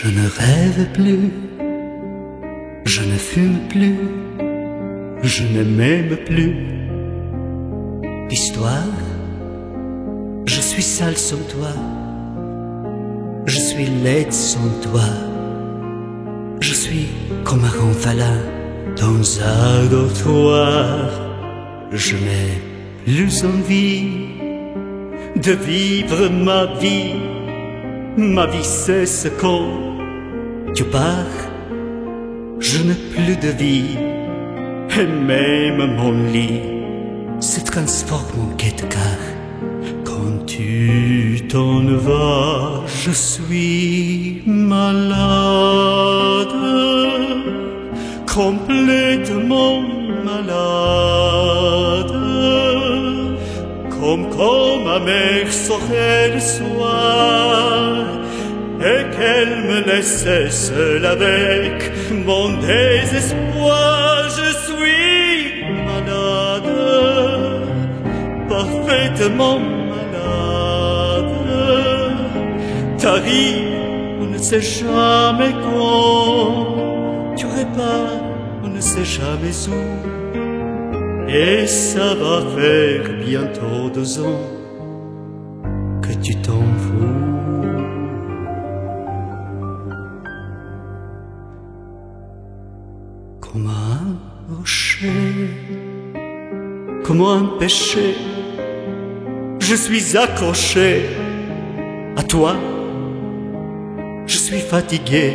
Je ne rêve plus, je ne fume plus, je ne m'aime plus. L'histoire, je suis sale sans toi, je suis laide sans toi, je suis comme un renfalin dans un dortoir. Je n'ai plus envie de vivre ma vie cesse quand tu pars. Je n'ai plus de vie et même mon lit se transforme en quête-car. Quand tu t'en vas, je suis malade, complètement malade, comme quand ma mère sortait le soir et qu'elle me laissait seule avec mon désespoir. Je suis malade, parfaitement malade. T'arrives, on ne sait jamais quand, tu repars, on ne sait jamais où. Et ça va faire bientôt 2 ans que tu t'en fous. Comme un rocher, comme un péché, je suis accroché à toi. Je suis fatigué,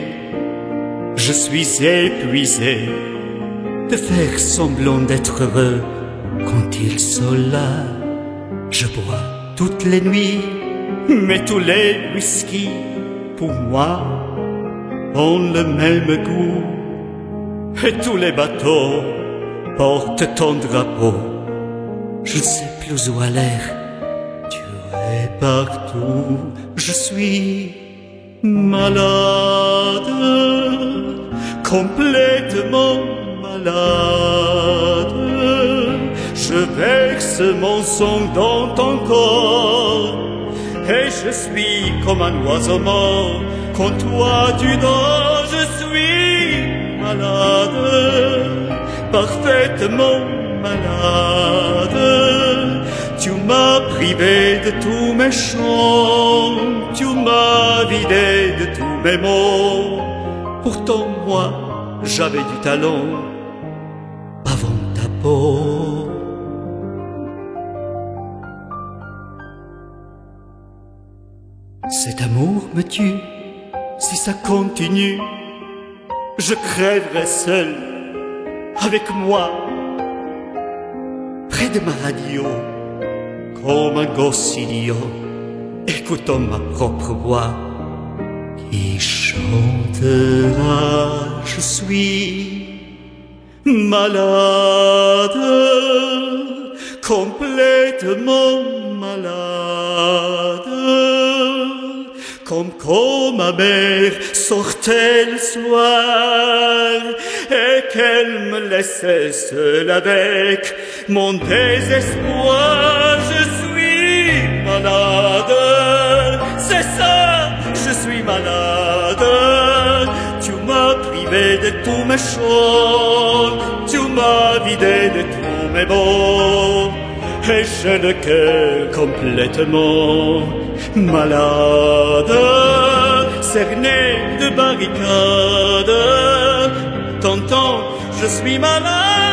je suis épuisé de faire semblant d'être heureux quand ils sont là. Je bois toutes les nuits, mais tous les whisky pour moi ont le même goût. Et tous les bateaux portent ton drapeau. Je ne sais plus où aller, tu es partout. Je suis malade, complètement malade. Je verse mon sang dans ton corps et je suis comme un oiseau mort. Quand toi tu dors, je suis malade, parfaitement malade. Tu m'as privé de tous mes chants, tu m'as vidé de tous mes mots. Pourtant moi, j'avais du talent avant ta peau. Cet amour me tue, si ça continue, je crèverai seul, avec moi, près de ma radio, comme un gosse idiot, écoutant ma propre voix, qui chantera. Je suis malade, complètement malade, comme quand ma mère sortait le soir et qu'elle me laissait seule avec mon désespoir. Je suis malade, c'est ça, je suis malade. Tu m'as privé de tous mes chants, tu m'as vidé de tous mes mots, et j'ai le cœur complètement malade, cerné de barricades. T'entends, je suis malade.